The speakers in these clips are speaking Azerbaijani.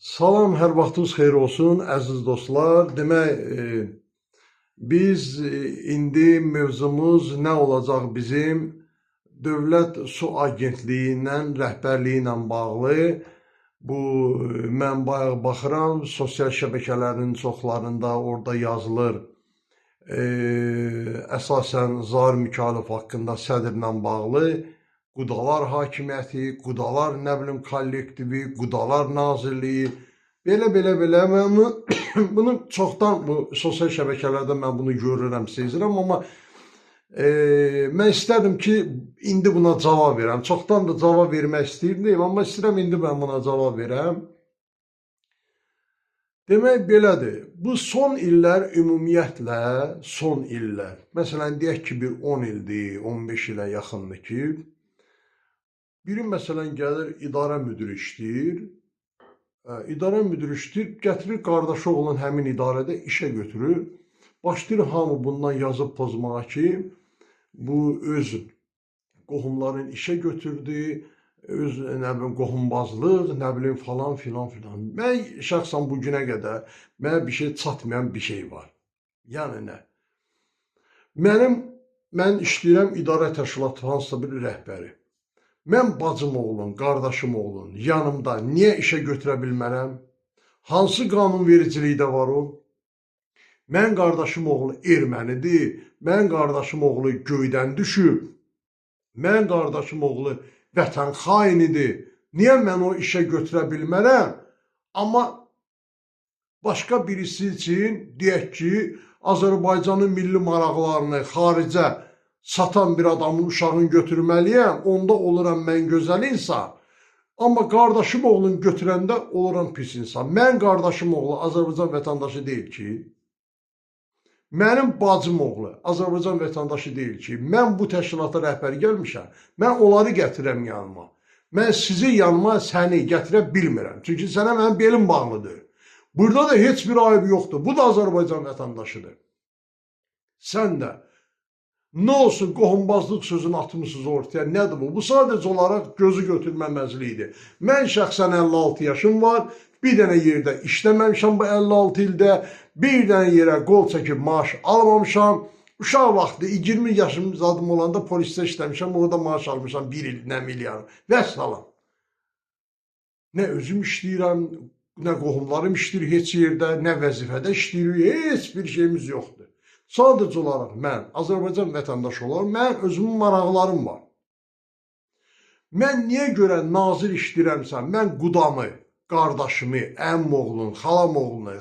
Salam, hər vaxtınız xeyir olsun, əziz dostlar. Demək, biz indi mövzumuz nə olacaq bizim? Dövlət Su Agentliyindən, rəhbərliyi ilə bağlı. Bu, mən bayaq baxıram, sosial şəbəkələrin çoxlarında orada yazılır. Əsasən Zaur Mikalov haqqında sədrlə bağlı. Qudalar hakimiyyəti, Qudalar nə bilim kollektivi, Qudalar Nazirliyi, belə, mən bunu çoxdan bu sosial şəbəkələrdə mən bunu görürəm, sezirəm, amma mən istərdim ki, indi buna cavab verəm. Çoxdan da cavab vermək istəyirdim, amma istəyirəm indi mən buna cavab verəm. Demək belədir, bu son illər ümumiyyətlə, son illər, məsələn, deyək ki, bir 10 ildir, 15 ilə yaxındır ki, biri məsələn gəlir idarə müdürü işləyir, gətirir qardaşı olan həmin idarədə işə götürür, başlayır hamı bundan yazıb pozmağa ki, bu öz qohumların işə götürdü, öz nə bilim qohumbazlıq, nə bilim falan filan. Mən şəxsən bu günə qədər mənə bir şey çatmayan bir şey var. Yəni nə? Mən işləyirəm idarə təşkilatı hansısa bir rəhbəri. Mən bacım oğlun, qardaşım oğlun yanımda niyə işə götürə bilmərəm? Hansı qanunvericilikdə var o? Mən qardaşım oğlu ermənidir, mən qardaşım oğlu göydən düşüb, mən qardaşım oğlu vətən xainidir. Niyə mən o işə götürə bilmərəm? Amma başqa birisi üçün deyək ki, Azərbaycanın milli maraqlarını xaricə satan bir adamın uşağını götürməliyəm, onda oluram mən gözəl insan. Amma qardaşım oğlunu götürəndə oluram pis insan. Mən qardaşım oğlu Azərbaycan vətəndaşı deyil ki, mənim bacım oğlu Azərbaycan vətəndaşı deyil ki, mən bu təşkilata rəhbər gəlmişəm, mən onları gətirəm yanıma. Mən sizi yanıma səni gətirə bilmirəm. Çünki sənə mənim belim bağlıdır. Burada da heç bir ayıb yoxdur. Bu da Azərbaycan vətəndaşıdır. Sən də nə olsun qohumbazlıq sözünü atmışsınız ortaya, nədir bu? Bu sadəcə olaraq gözü götürməməzlikdir. Mən şəxsən 56 yaşım var, bir dənə yerdə işləməmişəm bu 56 ildə, bir dənə yerə qol çəkib maaş almamışam. Uşaq vaxtı 20 yaşım zadım olanda polisdə işləmişəm, orada maaş almışam 1 il, nə milyarım. Vəssalam. Nə özüm işləyirəm, nə qohumlarım işləyir heç yerdə, nə vəzifədə işləyirik, heç bir şeyimiz yoxdur. Sadəcə olaraq mən Azərbaycan vətəndaşı olaraq, mən özümün maraqlarım var. Mən niyə görə nazir işləyirəmsə, mən qudamı, qardaşımı, əmim oğlunu, xalam oğlunu,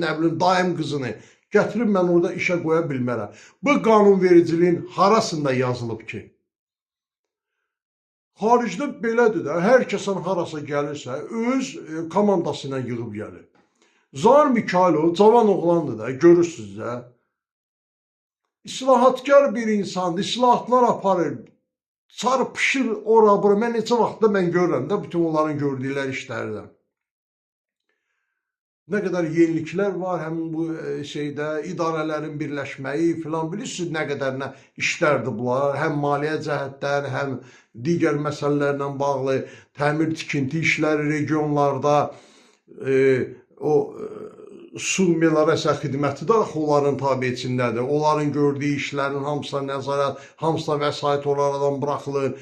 nə bilim, dayım qızını gətirib mən orada işə qoya bilmərəm. Bu qanunvericiliyin harasında yazılıb ki? Xaricdə belədir də, hər kəsən harasa gəlirsə, öz komandası ilə yığıb gəlir. Zaur Mikalov cavan oğlandır da, görürsünüz də. İslahatkar bir insandır, islahatlar aparır, çarpışır ora-bura. Mən neçə vaxtda mən görürəm də bütün onların gördükləri işlərdən. Nə qədər yeniliklər var, həmin bu şeydə, idarələrin birləşməyi filan, bilirsiniz nə qədər nə işlərdir bunlar, həm maliyyə cəhətdən, həm digər məsələlərlə bağlı, təmir tikinti işləri regionlarda, o su meliorasiya xidməti də onların tabiçindədir. Onların gördüyü işlərin hamısına nəzarət, hamısına vəsait onlardan buraxılır.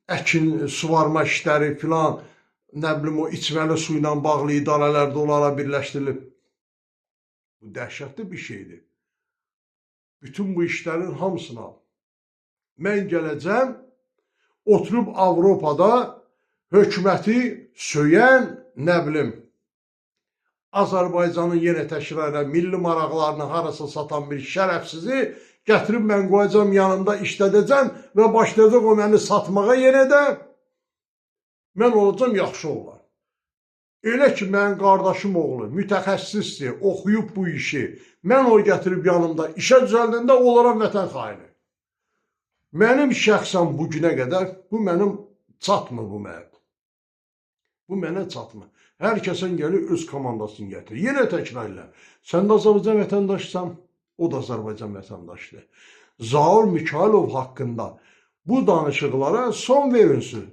Əkin, suvarma işləri filan, nə bilim o içməli su ilə bağlı idarələrdə onlara birləşdirilib. Bu dəhşətli bir şeydir. Bütün bu işlərin hamısına mən gələcəm, oturub Avropada hökuməti söyən, nə bilim, Azərbaycanın yenə təkrar edən milli maraqlarını harasa satan bir şərəfsizi gətirib mən qoyacam yanımda işlədəcəm və başlayacaq o məni satmağa yenə də mən olacam yaxşı oğlan. Elə ki, mənim qardaşım oğlu mütəxəssisdir, oxuyub bu işi, mən o gətirib yanımda işə düzəldəndə olaram vətən xaini. Mənim şəxsən bu günə qədər, bu mənim çatmır bu mənim. Bu mənə çatmır. Hər kəsən gəlir öz komandasını gətirir. Yenə təkrarlar. Sən də Azərbaycan vətəndaşsan, o da Azərbaycan vətəndaşdır. Zaur Mikalov haqqında bu danışıqlara son verilsin.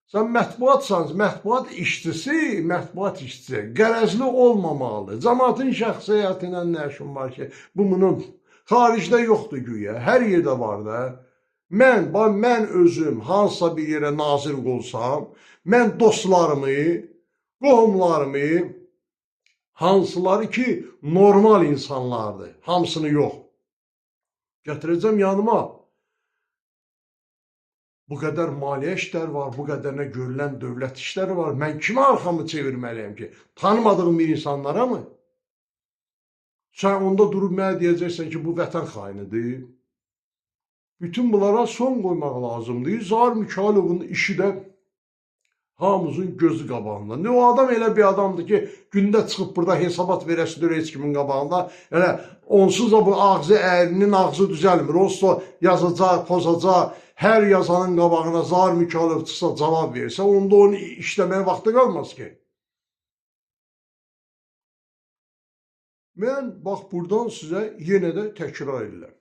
Sən mətbuatsanız, mətbuat işçisi qərəzli olmamalı. Cəmaətin şəxsiyyəti ilə nə işin var ki, bunun xaricdə yoxdur güya, hər yerdə var da. Mən özüm hansısa bir yerə nazir olsam, mən dostlarımı, qohumlarımı, hansıları ki normal insanlardır, hamısını yox, gətirəcəm yanıma. Bu qədər maliyyə işləri var, bu qədərinə görülən dövlət işləri var. Mən kimə arxamı çevirməliyəm ki? Tanımadığım bir insanlara mı? Sən onda durub mənə deyəcəksən ki, bu vətən xainidir. Bütün bunlara son qoymaq lazımdır. Zaur Mikalovun işi də hamımızın gözü qabağında. Ne o adam elə bir adamdır ki, gündə çıxıb burada hesabat verəsidir heç kimin qabağında. Yəni, onsuz da bu ağzı əyrinin ağzı düzəlmir. Onsuz yazacaq, pozacaq, hər yazanın qabağına Zaur Mikalov çıxsa cavab versə, onda onu işləməyə vaxtı qalmaz ki. Mən, bax, buradan sizə yenə də təkrar edirəm.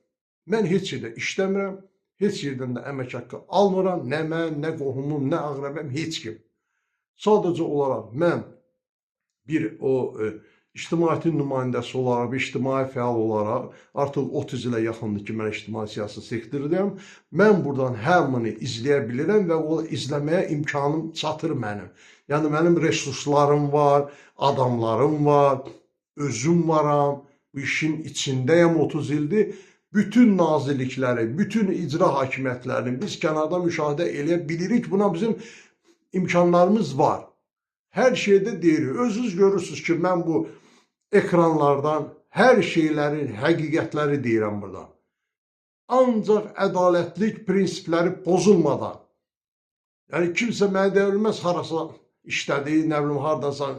Mən heç yerdə işləmirəm, heç yerdən də əmək haqqı almıram, nə mən, nə qohumum, nə ağrəbəm, heç kim. Sadəcə olaraq mən bir ictimaiyyətin nümayəndəsi olaraq, bir ictimai fəal olaraq, artıq 30 ilə yaxındır ki, mən ictimai siyasi sektorudayam. Mən buradan hamını izləyə bilirəm və o izləməyə imkanım çatır mənim. Yəni, mənim resurslarım var, adamlarım var, özüm varam, bu işin içindəyəm 30 ildir. Bütün nazirlikləri, bütün icra hakimiyyətlərini biz kənarda müşahidə eləyə bilirik. Buna bizim imkanlarımız var. Hər şeydə deyirik. Özünüz görürsünüz ki, mən bu ekranlardan hər şeylərin həqiqətləri deyirəm burada. Ancaq ədalətlik prinsipləri pozulmadan. Yəni, kimsə mənə deyə bilməz, harasa işlədi, nə bilim, haradansa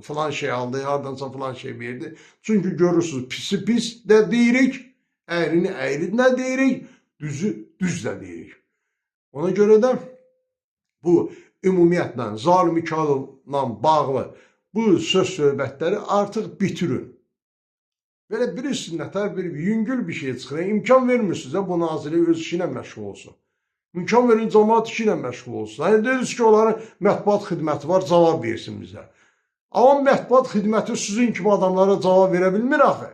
filan şey aldı, haradansa filan şey verdi. Çünki görürsünüz, pisi pis də deyirik, əyrini əyri də deyirik, düzü düz də deyirik. Ona görə də bu ümumiyyətlə Zaur Mikalovla bağlı bu söz söhbətləri artıq bitirin. Belə bilirsiniz, nətər bir yüngül bir şey çıxır. İmkan vermirsiniz bu naziri öz işi ilə məşğul olsun. İmkan verin, cəmaət işi ilə məşğul olsun. Yəni, deyirsiniz ki, onların mətbuat xidməti var, cavab versin bizə. Amma mətbuat xidməti sizin kimi adamlara cavab verə bilmir axı.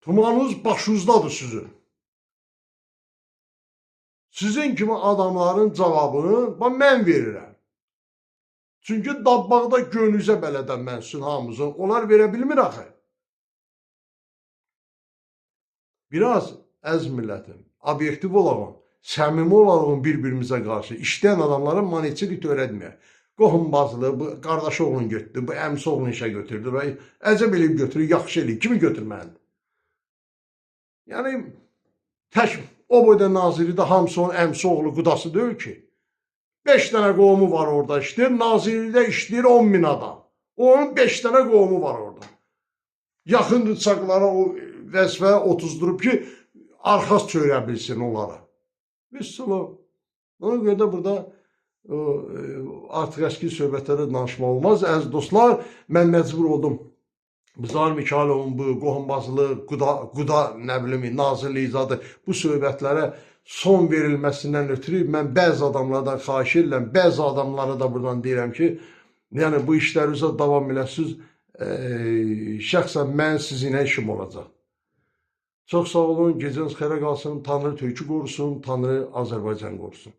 Tumanınız başınızdadır sizin. Sizin kimi adamların cavabını mən verirəm. Çünki dabbaqda gönlünüzə bələdən mən sizin hamımızın. Onlar verə bilmir axı. Biraz əziz millətim, obyektiv olalım, səmimi olalım bir-birimizə qarşı. İşləyən adamlara manevçilik öyrətməyək. Qohumbazlığı, bu qardaşı oğlunu götürdü, bu əmsi oğlunu işə götürdü və əcəb eləyib götürür, yaxşı eləyib. Kimi götürməlidir? Yəni, tək o boyda naziri də hamısı onun əmsi oğlu, qudası deyil ki. 5 dənə qohumu var orada işləyir, nazirlikdə işləyir 10.000 adam. Onun 5 dənə qohumu var orada. Yaxın rıçaqlara o vəzifəyə otuzdurub ki, arxas çöyrə bilsin onlara. Mesela, ona görə də burada artıq əski söhbətlərə danışmaq olmaz. Əziz dostlar, mən məcbur oldum. Zaur Mikalovun bu qohumbazlığı, quda nə bilim, nazirlik izadı, bu söhbətlərə son verilməsindən ötürü mən bəzi adamlardan xahiş edirəm, bəzi adamlara da buradan deyirəm ki, yəni bu işlərinizə davam eləsiniz, şəxsən mən sizinlə işim olacaq. Çox sağ olun, gecəniz xeyrə qalsın, Tanrı Türkü qorusun, Tanrı Azərbaycan qorusun.